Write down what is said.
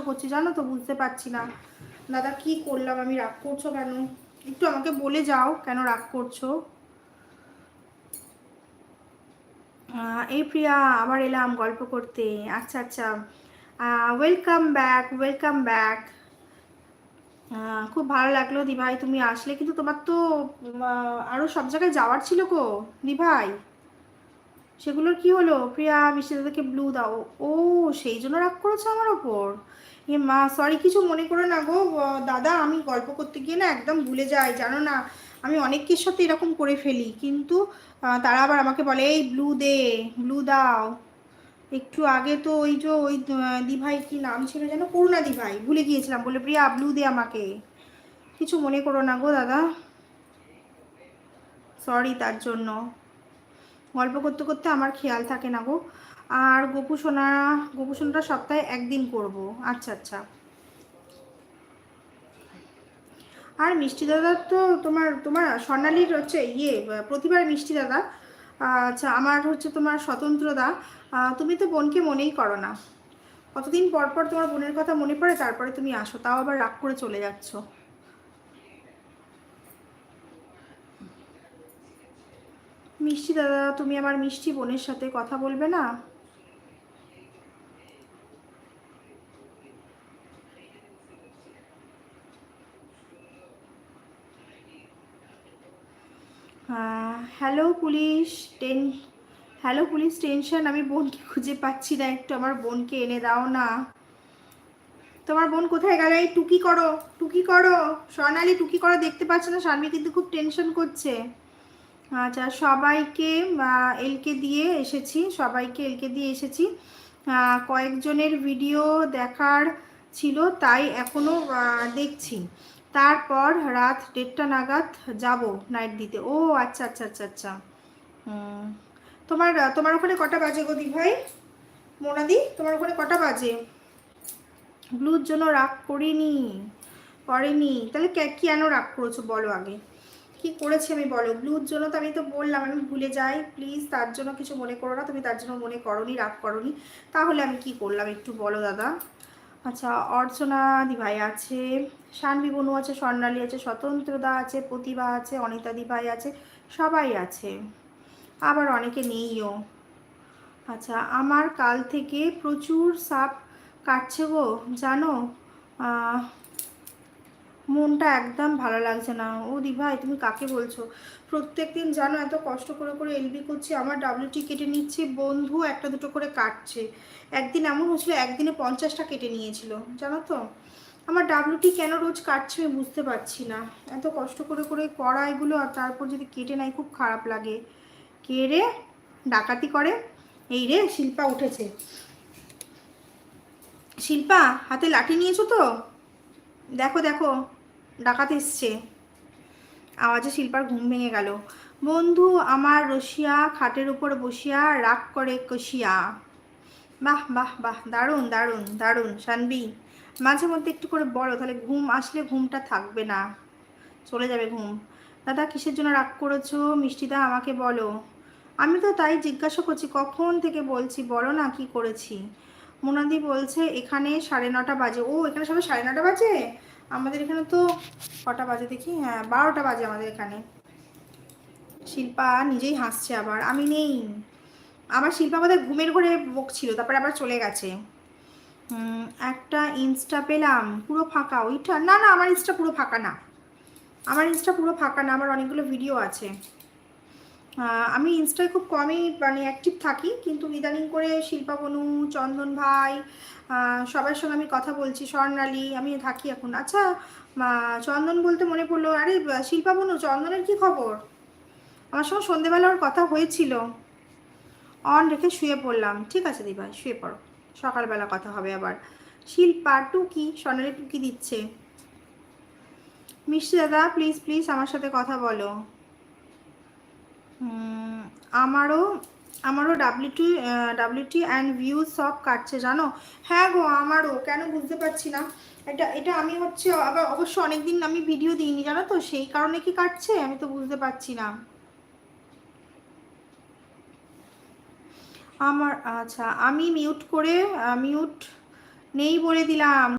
করছি জানো তো, বুঝতে পারছি না দাদা কি করলাম আমি। রাগ করছো কেন? একটু আমাকে বলে যাও কেন রাগ করছো। এই প্রিয়া, আবার এলাম গল্প করতে। আচ্ছা আচ্ছা, ওয়েলকাম ব্যাক, ওয়েলকাম ব্যাক। খুব ভালো লাগলো দিভাই তুমি আসলে, কিন্তু তোমার তো আরও সব জায়গায় যাওয়ার ছিল গো দিভাই, সেগুলোর কি হলো? প্রিয়া মিষ্টি দাদাকে ব্লু দাও। ও, সেই জন্য রাগ করেছো আমার ওপর? এ মা, সরি, কিছু মনে করো না গো দাদা, আমি গল্প করতে গিয়ে না একদম ভুলে যাই জানো না। আমি অনেকের সাথে এরকম করে ফেলি, কিন্তু তারা আবার আমাকে বলে এই ব্লু দে, ব্লু দাও। একটু আগে তো ওই যে ওই দিভাই কি নাম ছিল যেন, করুণা দিভাই, ভুলে গিয়েছিলাম, বলে প্রিয়া ব্লু দে আমাকে। কিছু মনে করো না গো দাদা, সরি তার জন্য। গল্প করতে করতে আমার খেয়াল থাকে না গো। আর গোপুসোনাটা সপ্তাহে একদিন করব। আচ্ছা আচ্ছা। আর মিষ্টি দাদা তো তোমার তোমার স্বর্ণালীর হচ্ছে প্রতিবার মিষ্টি দাদা। আচ্ছা, আমার হচ্ছে তোমার স্বতন্ত্রদা। তুমি তো বোনকে মনেই করো না। কতদিন পর পর তোমার বোনের কথা মনে পড়ে, তারপরে তুমি আসো, তাও আবার রাগ করে চলে যাচ্ছ। মিষ্টি দাদা, তুমি আমার মিষ্টি বোনের সাথে কথা বলবে না? Hello police ten hello police tension, আমি বোনকে খুঁজে পাচ্ছি না, একটু আমার বোনকে এনে দাও না। তোমার বোন কোথায় গেল? এই টুকি করো, টুকি করো, স্বর্ণালী টুকি করো, দেখতে পাচ্ছ না? শানমি কিন্তু খুব টেনশন করছে। আচ্ছা, সবাইকে এলকে দিয়ে এসেছি, সবাইকে এলকে দিয়ে এসেছি। কয়েকজনের ভিডিও দেখার ছিল, তাই এখনও দেখছি। তারপর রাত 1:30 নাগাদ যাব নাইট দিতে। ও আচ্ছা আচ্ছা আচ্ছা আচ্ছা। হুম, তোমার তোমার ওখানে কটা বাজে গো দি ভাই? মোনাদি, তোমার ওখানে কটা বাজে? ব্লুর জন্য রাগ করিনি, করেনি, তাহলে কেন রাগ করেছো বলো আগে? কি করেছি আমি বলো? ব্লুর জন্য তো আমি তো বললাম আমি ভুলে যাই, প্লিজ তার জন্য কিছু মনে করো না। তুমি তার জন্য মনে করনি, রাগ করনি, তাহলে আমি কি করলাম একটু বলো দাদা? আচ্ছা, অর্চনা দিভাই আছে, শানবি বনু আছে, স্বর্ণালী আছে, স্বতন্ত্রদা আছে, প্রতিভা আছে, অনিতা দিভাই আছে, সবাই আছে, আবার অনেকে নেইও। আচ্ছা, আমার কাল থেকে প্রচুর সাপ কাটছে গো জানো। আহ, মনটা একদম ভালো লাগছে না। ও দিভাই, তুমি কাকে বলছো? প্রত্যেক দিন জানো এত কষ্ট করে করে এলবি করছি, আমার ডাব্লিউটি কেটে নিচ্ছে, বন্ধু একটা দুটো করে কাটছে। একদিন এমন হচ্ছিল, একদিনে 50টা কেটে নিয়েছিল জানো তো। আমার ডাব্লিউটি কেন রোজ কাটছে আমি বুঝতে পারছি না। এত কষ্ট করে করে করা এগুলো, আর তারপর যদি কেটে নাই খুব খারাপ লাগে। কে রে ডাকাতি করে? এই রে শিল্পা উঠেছে। শিল্পা, হাতে লাঠি নিয়েছো তো? দেখো দেখো, ডাকাত এসছে। আওয়াজে শিল্পার ঘুম ভেঙে গেল। বন্ধু আমার রসিয়া খাটের উপর বসিয়া রাগ করে কষিয়া। বাহ বাহ বাহ, দারুণ দারুণ দারুণ শানবি। মাঝে মধ্যে একটু করে বলো, তাহলে ঘুম আসলে ঘুমটা থাকবে না, চলে যাবে ঘুম। দাদা কিসের জন্য রাগ করেছো মিষ্টিদা, আমাকে বলো। আমি তো তাই জিজ্ঞাসা করছি, কখন থেকে বলছি, বলো না কি করেছি। মোনাদি বলছে এখানে 9:30 বাজে। ও, এখানে সবাই 9:30 বাজে? আমাদের এখানে তো কটা বাজে দেখি, হ্যাঁ 12টা বাজে আমাদের এখানে। শিল্পা নিজেই হাসছে, আবার আমি নেই। আমার শিল্পা আমাদের ঘুমের ঘরে বকছিল, তারপরে আবার চলে গেছে। একটা ইনস্টা পেলাম পুরো ফাঁকা, ওইটা না না, আমার ইনস্টা পুরো ফাঁকা না, আমার ইনস্টা পুরো ফাঁকা না, আমার অনেকগুলো ভিডিও আছে। আমি ইনস্টায় খুব কমই মানে অ্যাক্টিভ থাকি, কিন্তু ইদানিং করে শিল্পা বনু, চন্দন ভাই, সবার সঙ্গে আমি কথা বলছি, স্বর্ণালী, আমি থাকি এখন। আচ্ছা, চন্দন বলতে মনে পড়লো, আরে শিল্পা বনু, চন্দনের কি খবর? আমার সঙ্গে সন্ধেবেলা ওর কথা হয়েছিল। অন রেখে শুয়ে পড়লাম। ঠিক আছে দিভাই, শুয়ে পড়ো, সকালবেলা কথা হবে আবার। শিল্পা টুকি, স্বর্ণালী টুকি দিচ্ছে। মিষ্টি দাদা প্লিজ প্লিজ আমার সাথে কথা বলো। আমারও আমারও ডাব্লিউটি অ্যান্ড ভিউজ সব কাটছে জানো। হ্যাঁ গো, আমারও, কেন বুঝতে পারছি না। এটা এটা আমি হচ্ছে আবার অবশ্য অনেকদিন আমি ভিডিও দিইনি জানো তো, সেই কারণে কি কাটছে আমি তো বুঝতে পারছি না। আমার আচ্ছা, আমি মিউট নেই বলে দিলাম।